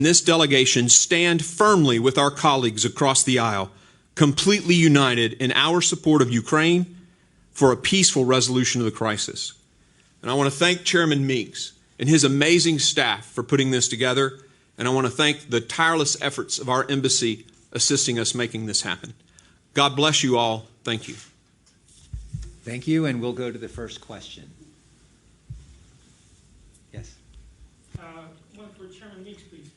This delegation stand firmly with our colleagues across the aisle, completely united in our support of Ukraine for a peaceful resolution of the crisis. And I want to thank Chairman Meeks and his amazing staff for putting this together, and I want to thank the tireless efforts of our embassy assisting us making this happen. God bless you all. Thank you. Thank you, and we'll go to the first question. Yes. One for Chairman Meeks, please.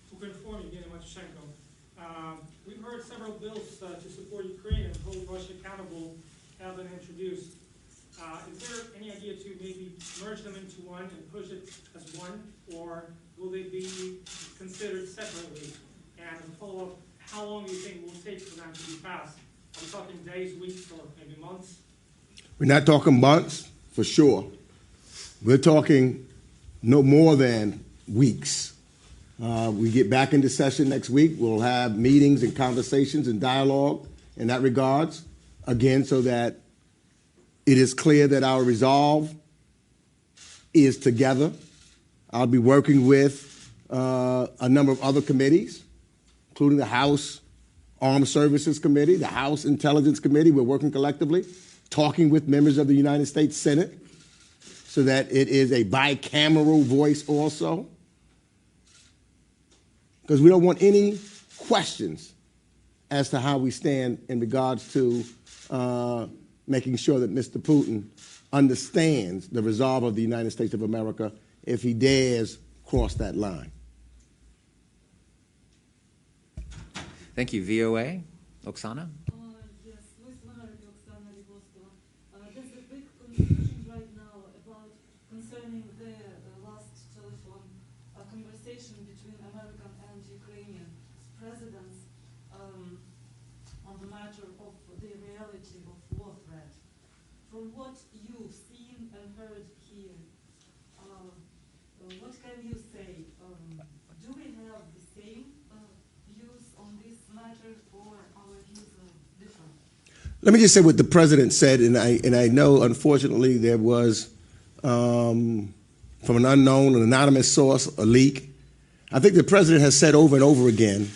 To confirm again, Matyshenko. We've heard several bills to support Ukraine and hold Russia accountable have been introduced. Is there any idea to maybe merge them into one and push it as one, or will they be considered separately? And to follow up, how long do you think it will take for them to be passed? Are we talking days, weeks, or maybe months? We're not talking months, for sure. We're talking no more than weeks. We get back into session next week. We'll have meetings and conversations and dialogue in that regards, again, so that it is clear that our resolve is together. I'll be working with a number of other committees, including the House Armed Services Committee, the House Intelligence Committee. We're working collectively, talking with members of the United States Senate so that it is a bicameral voice also. Because we don't want any questions as to how we stand in regards to making sure that Mr. Putin understands the resolve of the United States of America if he dares cross that line. Thank you. VOA, Oksana? Yes, Louis Minority, Oksana Livoskova. There's a big confusion right now about concerning the last telephone conversation between American and Ukrainian presidents on the matter of the reality of war threat. From what you've seen and heard here, what can you say? Do we have the same views on this matter, or our views are different? Let me just say what the president said, and I know, unfortunately, there was, from an unknown, an anonymous source, a leak. I think the president has said over and over again,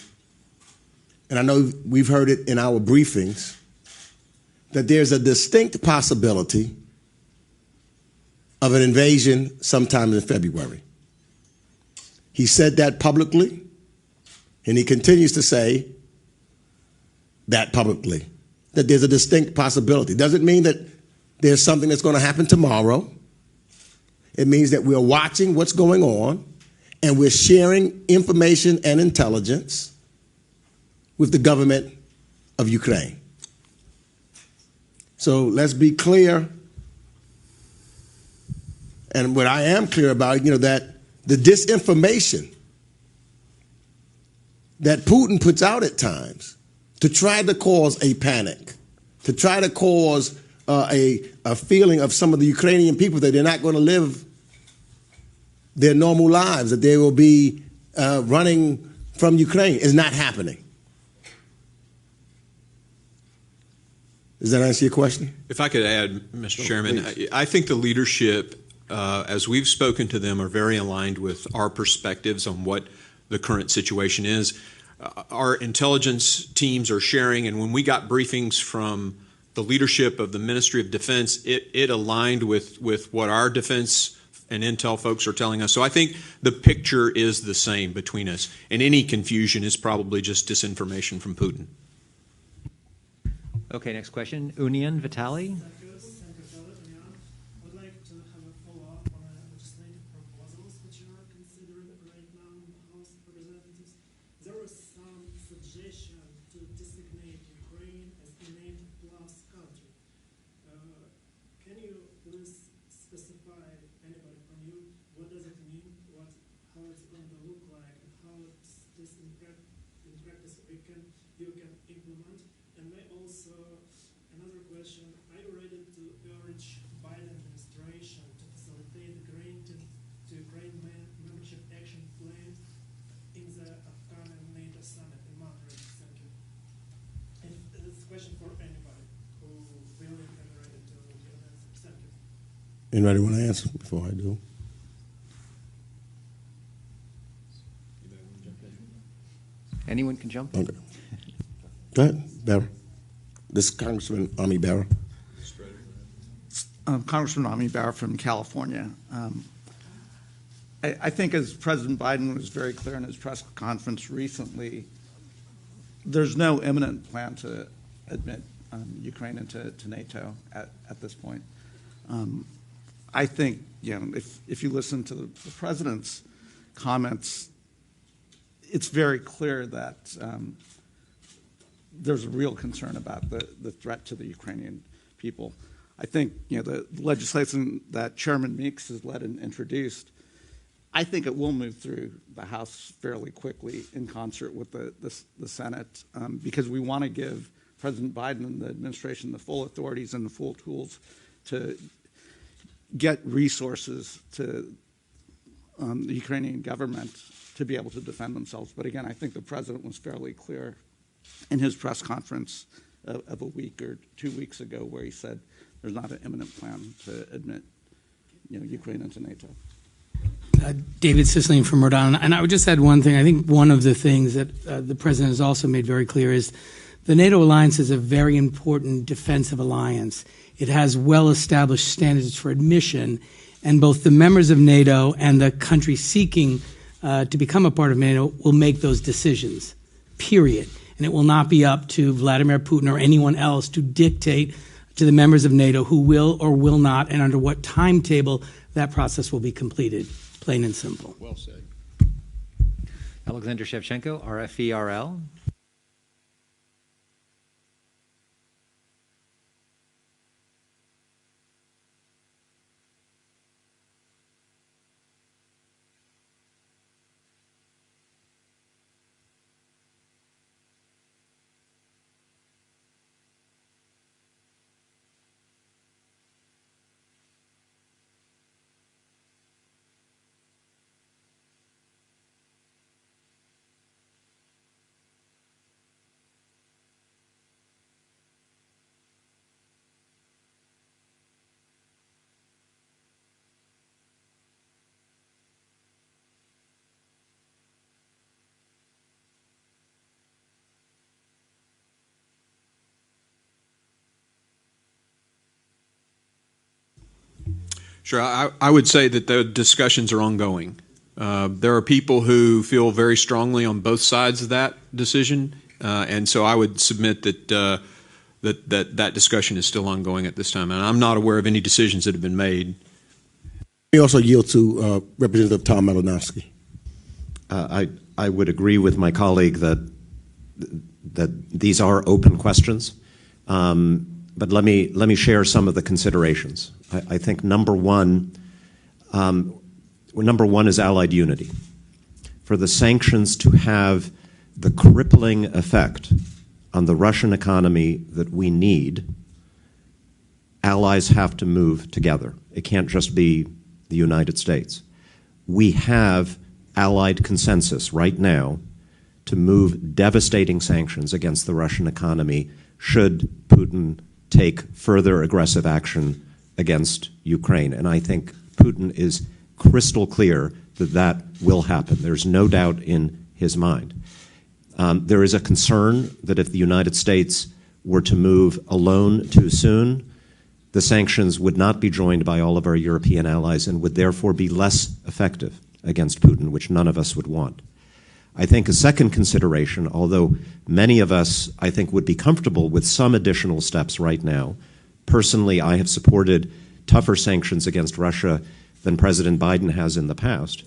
and I know we've heard it in our briefings, that there's a distinct possibility of an invasion sometime in February. He said that publicly, and he continues to say that publicly, that there's a distinct possibility. Doesn't mean that there's something that's going to happen tomorrow. It means that we're watching what's going on, and we're sharing information and intelligence with the government of Ukraine. So let's be clear, and what I am clear about, that the disinformation that Putin puts out at times to try to cause a panic, to try to cause a feeling of some of the Ukrainian people that they're not going to live their normal lives, that they will be running from Ukraine, is not happening. Does that answer your question? If I could add, Mr. Chairman, I think the leadership, as we've spoken to them, are very aligned with our perspectives on what the current situation is. Our intelligence teams are sharing, and when we got briefings from the leadership of the Ministry of Defense, it aligned with what our defense and intel folks are telling us. So I think the picture is the same between us, and any confusion is probably just disinformation from Putin. Okay, next question. Union Vitali? Anybody want to answer before I do? Anyone can jump in. Okay. Go ahead, Barra. This is Congressman Ami Barra. Congressman Ami Barra from California. I think as President Biden was very clear in his press conference recently, there's no imminent plan to admit Ukraine into NATO at this point. I think, if you listen to the president's comments, it's very clear that there's a real concern about the threat to the Ukrainian people. I think the legislation that Chairman Meeks has led and introduced, I think it will move through the House fairly quickly in concert with the Senate, because we want to give President Biden and the administration the full authorities and the full tools to get resources to the Ukrainian government to be able to defend themselves. But again, I think the president was fairly clear in his press conference of a week or 2 weeks ago, where he said there's not an imminent plan to admit Ukraine into NATO. David Sisling from Rhode Island. And I would just add one thing. I think one of the things that the president has also made very clear is the NATO alliance is a very important defensive alliance. It has well-established standards for admission, and both the members of NATO and the country seeking to become a part of NATO will make those decisions, period. And it will not be up to Vladimir Putin or anyone else to dictate to the members of NATO who will or will not, and under what timetable that process will be completed, plain and simple. Well said. Alexander Shevchenko, RFE-RL. Sure. I would say that the discussions are ongoing. There are people who feel very strongly on both sides of that decision, and so I would submit that that discussion is still ongoing at this time, and I'm not aware of any decisions that have been made. We also yield to Representative Tom Malinowski. I would agree with my colleague that these are open questions, but let me share some of the considerations. I think number one is allied unity. For the sanctions to have the crippling effect on the Russian economy that we need, allies have to move together. It can't just be the United States. We have allied consensus right now to move devastating sanctions against the Russian economy should Putin take further aggressive action against Ukraine. And I think Putin is crystal clear that that will happen. There's no doubt in his mind. There is a concern that if the United States were to move alone too soon, the sanctions would not be joined by all of our European allies and would therefore be less effective against Putin, which none of us would want. I think a second consideration, although many of us, I think, would be comfortable with some additional steps right now. Personally, I have supported tougher sanctions against Russia than President Biden has in the past.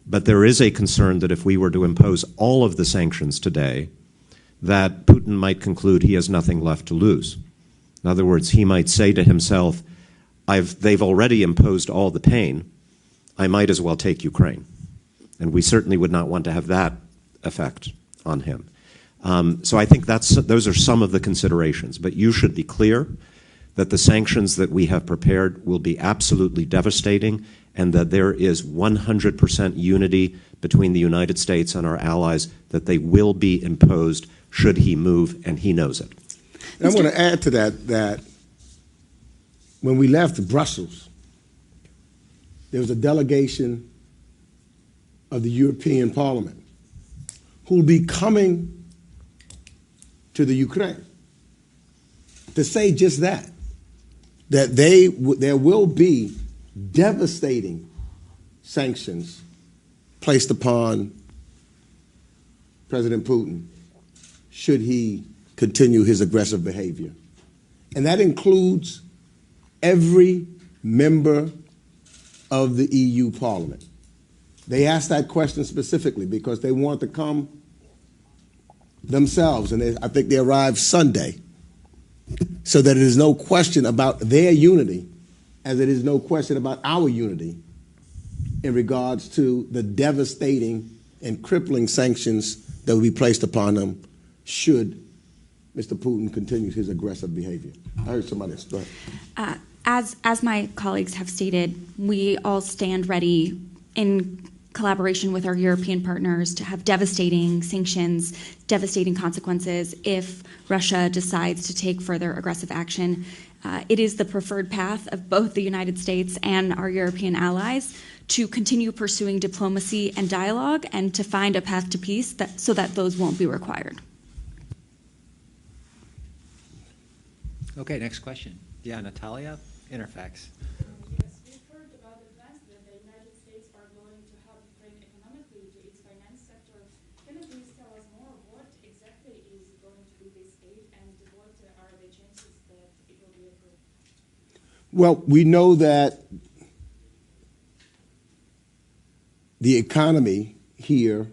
But there is a concern that if we were to impose all of the sanctions today, that Putin might conclude he has nothing left to lose. In other words, he might say to himself, they've already imposed all the pain, I might as well take Ukraine. And we certainly would not want to have that effect on him. So I think those are some of the considerations. But you should be clear that the sanctions that we have prepared will be absolutely devastating and that there is 100% unity between the United States and our allies that they will be imposed should he move, and he knows it. And I want to add to that when we left Brussels, there was a delegation of the European Parliament who will be coming to the Ukraine to say just that there will be devastating sanctions placed upon President Putin should he continue his aggressive behavior. And that includes every member of the EU Parliament. They asked that question specifically because they want to come themselves, and I think they arrived Sunday, so that it is no question about their unity, as it is no question about our unity in regards to the devastating and crippling sanctions that will be placed upon them should Mr. Putin continue his aggressive behavior. I heard somebody else. Go ahead. As my colleagues have stated, we all stand ready in collaboration with our European partners to have devastating sanctions, devastating consequences if Russia decides to take further aggressive action. It is the preferred path of both the United States and our European allies to continue pursuing diplomacy and dialogue and to find a path to peace so that those won't be required. Okay, next question. Yeah, Natalia, Interfax. Yes, we've heard about advances that the United States are going to help Ukraine economically to its finance sector. Can you please tell us more what exactly is going to be this aid and what are the chances that it will be approved? Well, we know that the economy here,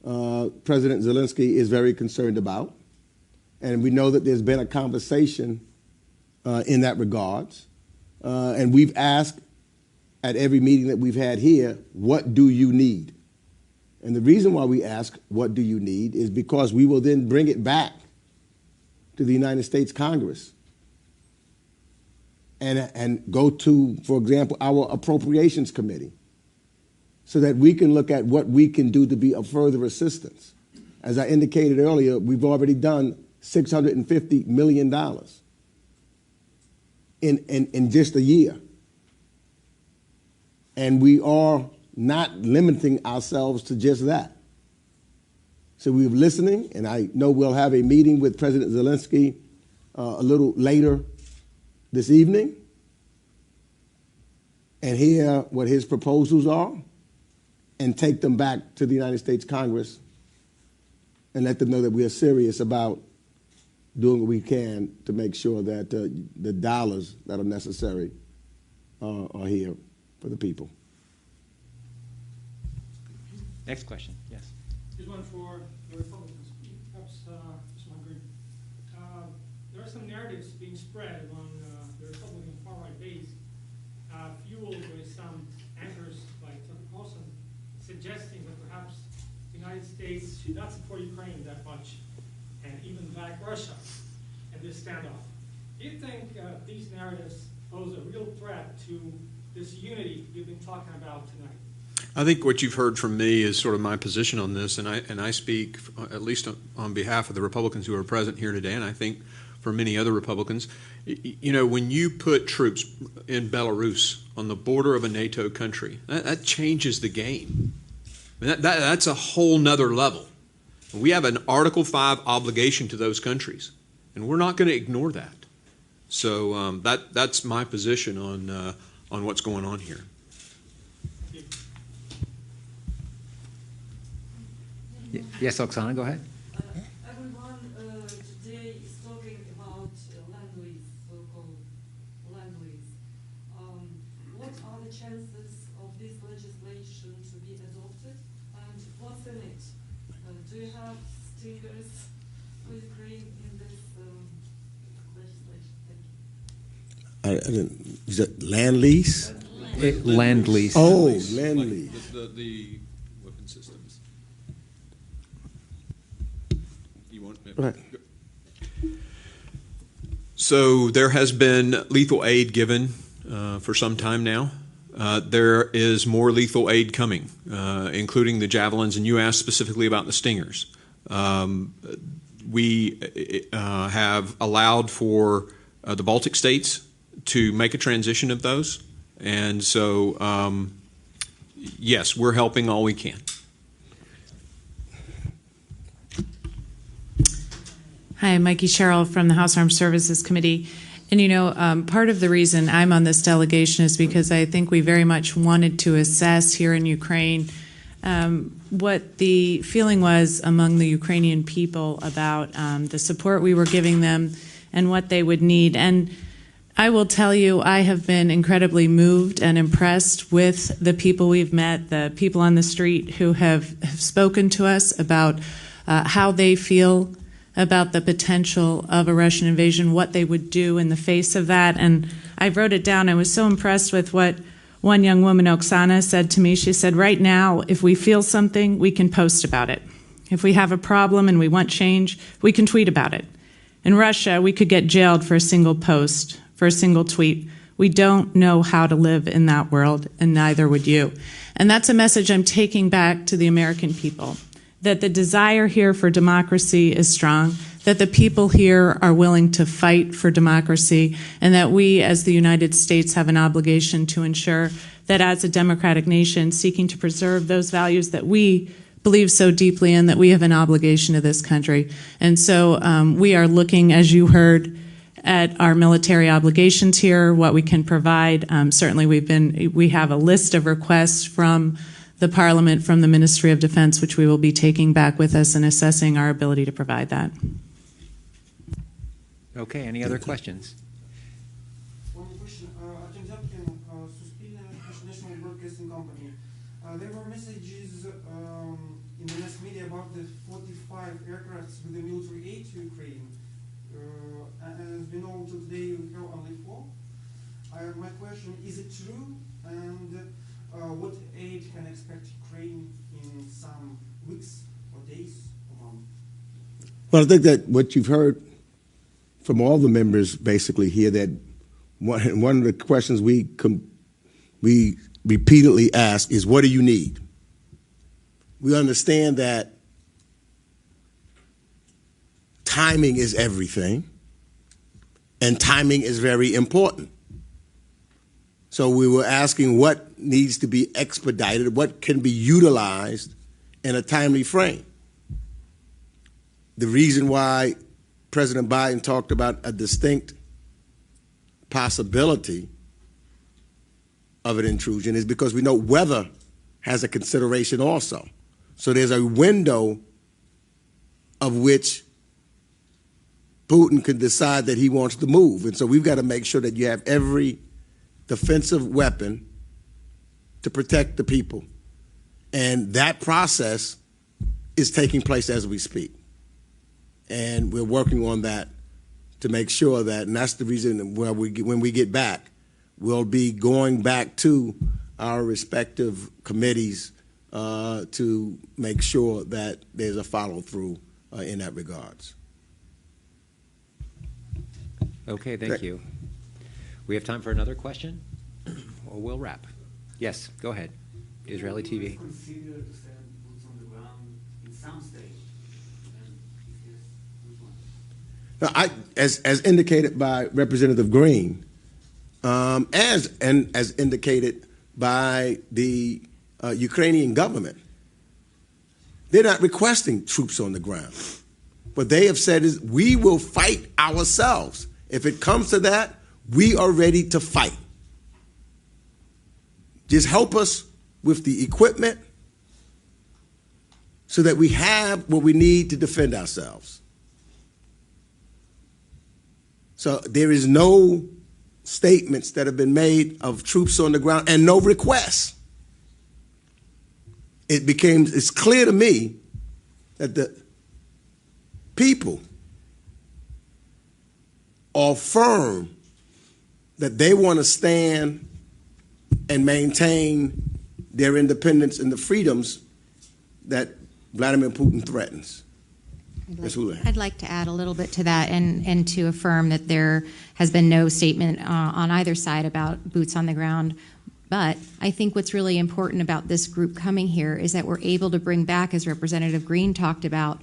President Zelensky is very concerned about. And we know that there's been a conversation in that regards. And we've asked at every meeting that we've had here, what do you need? And the reason why we ask, what do you need, is because we will then bring it back to the United States Congress and go to, for example, our Appropriations Committee so that we can look at what we can do to be of further assistance. As I indicated earlier, we've already done $650 million in just a year. And we are not limiting ourselves to just that. So we're listening, and I know we'll have a meeting with President Zelensky a little later this evening and hear what his proposals are and take them back to the United States Congress and let them know that we are serious about doing what we can to make sure that the dollars that are necessary are here for the people. Next question, yes. Here's one for the Republicans, perhaps Mr. Gregory. There are some narratives being spread among the Republican far-right base, fueled by some anchors like Tucker Carlson, suggesting that perhaps the United States should not support Ukraine that much and even back Russia in this standoff. Do you think these narratives pose a real threat to this unity you've been talking about tonight? I think what you've heard from me is sort of my position on this, and I speak at least on behalf of the Republicans who are present here today, and I think for many other Republicans. You know, when you put troops in Belarus on the border of a NATO country, that changes the game. That's a whole nother level. We have an Article 5 obligation to those countries, and we're not going to ignore that. So that's my position on what's going on here. Yes, Oksana, go ahead. Everyone today is talking about land lease, so-called land lease. What are the chances of this legislation to be adopted, and what's in it? Do you have stingers for Ukraine in this legislation? Thank you. I didn't, is that land lease? Land lease. Oh, land lease. The weapon systems. You want it? Right. So there has been lethal aid given for some time now. There is more lethal aid coming, including the javelins, and you asked specifically about the stingers. We have allowed for the Baltic states to make a transition of those, and so yes, we're helping all we can. Hi, Mikey Sherrill from the House Armed Services Committee. And you know, part of the reason I'm on this delegation is because I think we very much wanted to assess here in Ukraine what the feeling was among the Ukrainian people about the support we were giving them and what they would need. And I will tell you, I have been incredibly moved and impressed with the people we've met, the people on the street who have spoken to us about how they feel about the potential of a Russian invasion, what they would do in the face of that. And I wrote it down. I was so impressed with what one young woman, Oksana, said to me. She said, right now, if we feel something, we can post about it. If we have a problem and we want change, we can tweet about it. In Russia, we could get jailed for a single post, for a single tweet. We don't know how to live in that world, and neither would you. And that's a message I'm taking back to the American people, that the desire here for democracy is strong, that the people here are willing to fight for democracy, and that we as the United States have an obligation to ensure that as a democratic nation seeking to preserve those values that we believe so deeply in, that we have an obligation to this country. And so we are looking, as you heard, at our military obligations here, what we can provide. Certainly we have a list of requests from the Parliament, from the Ministry of Defense, which we will be taking back with us and assessing our ability to provide that. Okay, any other questions? One question. National Broadcasting Company. There were messages in the mass media about the 45 aircrafts with the military aid to Ukraine. As we know, today we have only 4. My question, is it true? And what aid can expect Ukraine in some weeks or days or months? Well, I think that what you've heard from all the members basically here, that one of the questions we repeatedly ask is, what do you need? We understand that timing is everything, and timing is very important. So we were asking what needs to be expedited, what can be utilized in a timely frame. The reason why President Biden talked about a distinct possibility of an intrusion is because we know weather has a consideration also. So there's a window of which Putin can decide that he wants to move. And so we've got to make sure that you have every defensive weapon to protect the people. And that process is taking place as we speak. And we're working on that to make sure that, and that's the reason where when we get back, we'll be going back to our respective committees to make sure that there's a follow-through in that regards. Okay, thank you. We have time for another question, or we'll wrap. Yes, go ahead. Israeli TV. Consider to send boots on the ground in some states. Now, as indicated by Representative Green, as indicated by the Ukrainian government, they're not requesting troops on the ground. What they have said is, we will fight ourselves. If it comes to that, we are ready to fight. Just help us with the equipment so that we have what we need to defend ourselves. So there is no statements that have been made of troops on the ground and no requests. It's clear to me that the people are firm that they want to stand and maintain their independence and the freedoms that Vladimir Putin threatens. I'd like to add a little bit to that and to affirm that there has been no statement on either side about boots on the ground. But I think what's really important about this group coming here is that we're able to bring back, as Representative Green talked about,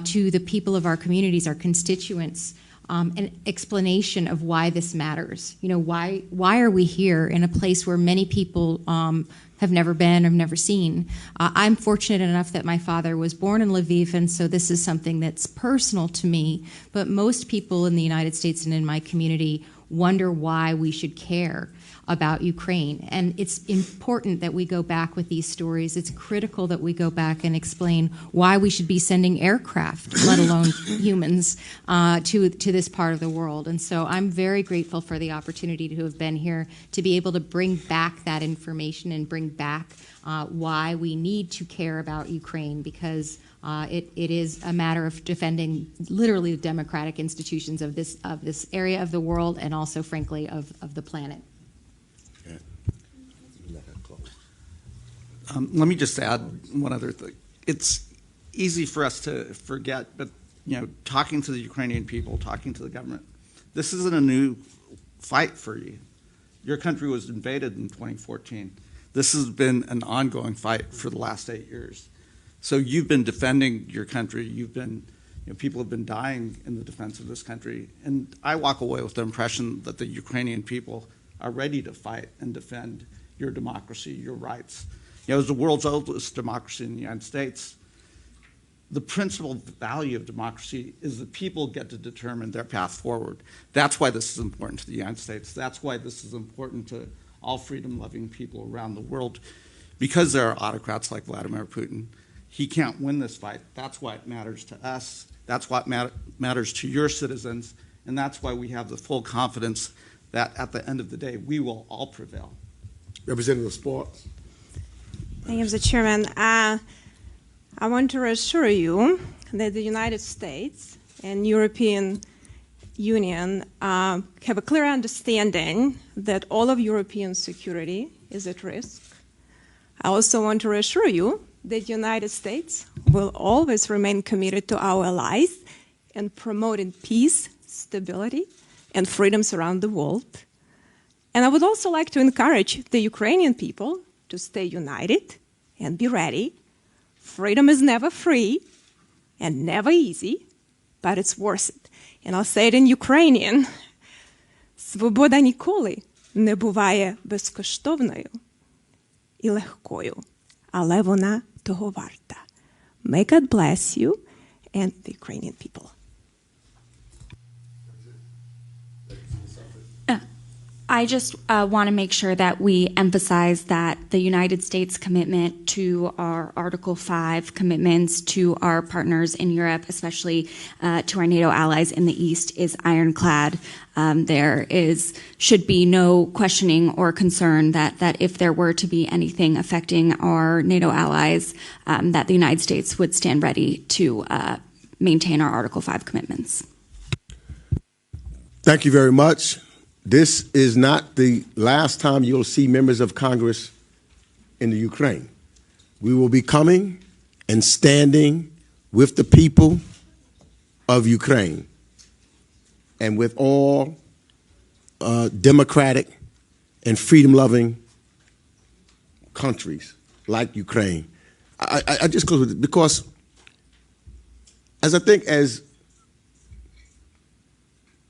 to the people of our communities, our constituents, an explanation of why this matters. You know, why are we here in a place where many people have never been or never seen? I'm fortunate enough that my father was born in Lviv, and so this is something that's personal to me. But most people in the United States and in my community wonder why we should care about Ukraine. And it's important that we go back with these stories. It's critical that we go back and explain why we should be sending aircraft, let alone humans, to this part of the world. And so I'm very grateful for the opportunity to have been here, to be able to bring back that information and bring back why we need to care about Ukraine, because it is a matter of defending literally the democratic institutions of this area of the world, and also, frankly, of the planet. Let me just add one other thing. It's easy for us to forget, but talking to the Ukrainian people, talking to the government, this isn't a new fight for you. Your country was invaded in 2014. This has been an ongoing fight for the last 8 years. So you've been defending your country. You've been, people have been dying in the defense of this country. And I walk away with the impression that the Ukrainian people are ready to fight and defend your democracy, your rights. As the world's oldest democracy in the United States, the principal value of democracy is that people get to determine their path forward. That's why this is important to the United States. That's why this is important to all freedom-loving people around the world. Because there are autocrats like Vladimir Putin, he can't win this fight. That's why it matters to us. That's what matters to your citizens. And that's why we have the full confidence that at the end of the day, we will all prevail. Representative Sports. Thank you, Mr. Chairman. I want to reassure you that the United States and European Union have a clear understanding that all of European security is at risk. I also want to reassure you that the United States will always remain committed to our allies and promoting peace, stability, and freedoms around the world. And I would also like to encourage the Ukrainian people to stay united and be ready. Freedom is never free and never easy, but it's worth it. And I'll say it in Ukrainian. Свобода ніколи не буває безкоштовною і легкою, але вона того варта. May God bless you and the Ukrainian people. I just want to make sure that we emphasize that the United States commitment to our Article 5 commitments to our partners in Europe, especially to our NATO allies in the East, is ironclad. There should be no questioning or concern that if there were to be anything affecting our NATO allies, that the United States would stand ready to maintain our Article 5 commitments. Thank you very much. This is not the last time you'll see members of Congress in the Ukraine. We will be coming and standing with the people of Ukraine and with all democratic and freedom-loving countries like Ukraine. I just close with it because as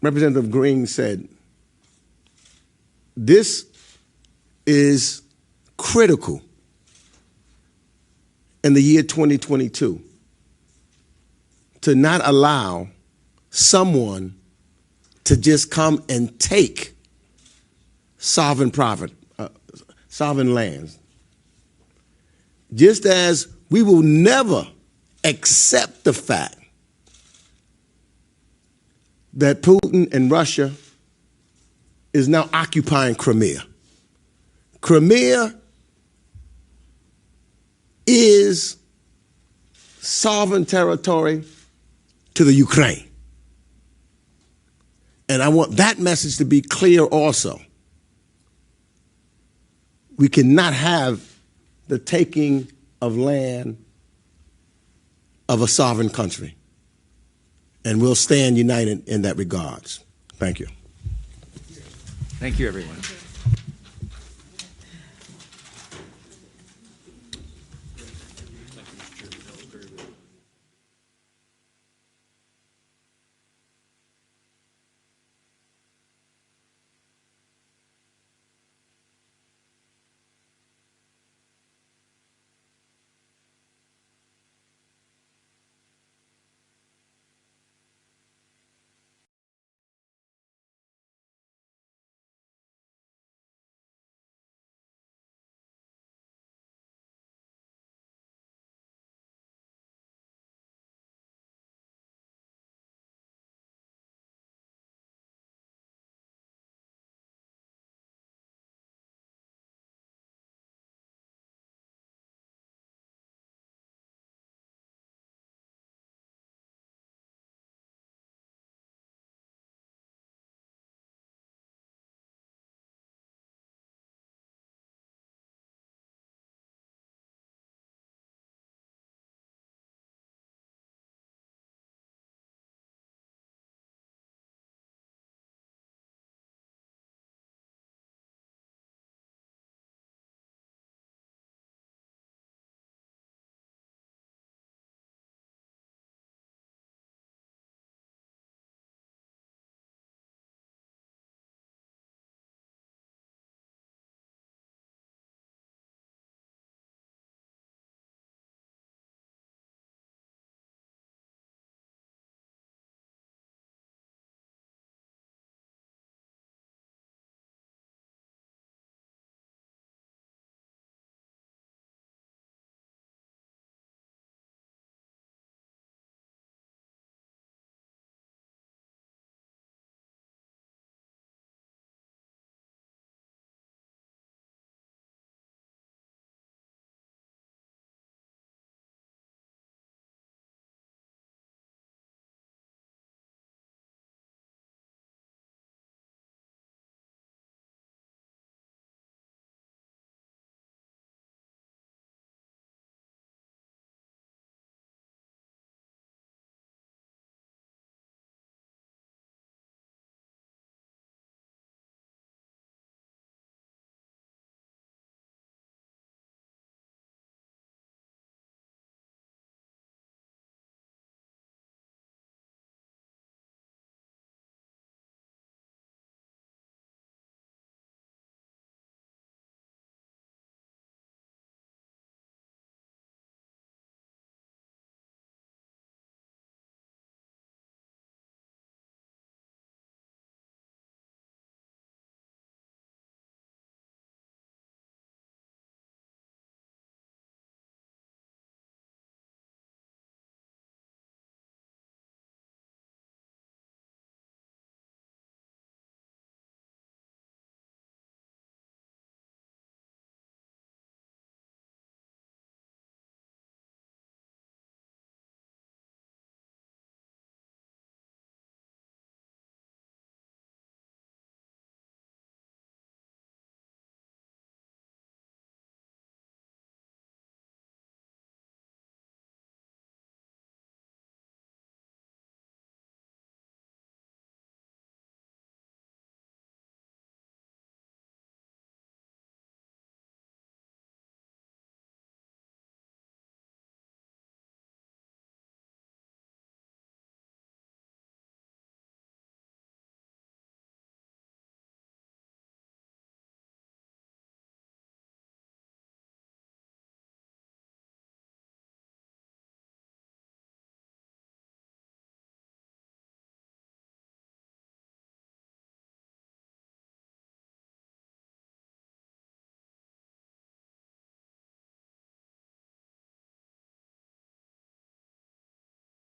Representative Green said, this is critical in the year 2022 to not allow someone to just come and take sovereign lands. Just as we will never accept the fact that Putin and Russia is now occupying Crimea. Crimea is sovereign territory to the Ukraine. And I want that message to be clear also. We cannot have the taking of land of a sovereign country. And we'll stand united in that regards. Thank you. Thank you, everyone.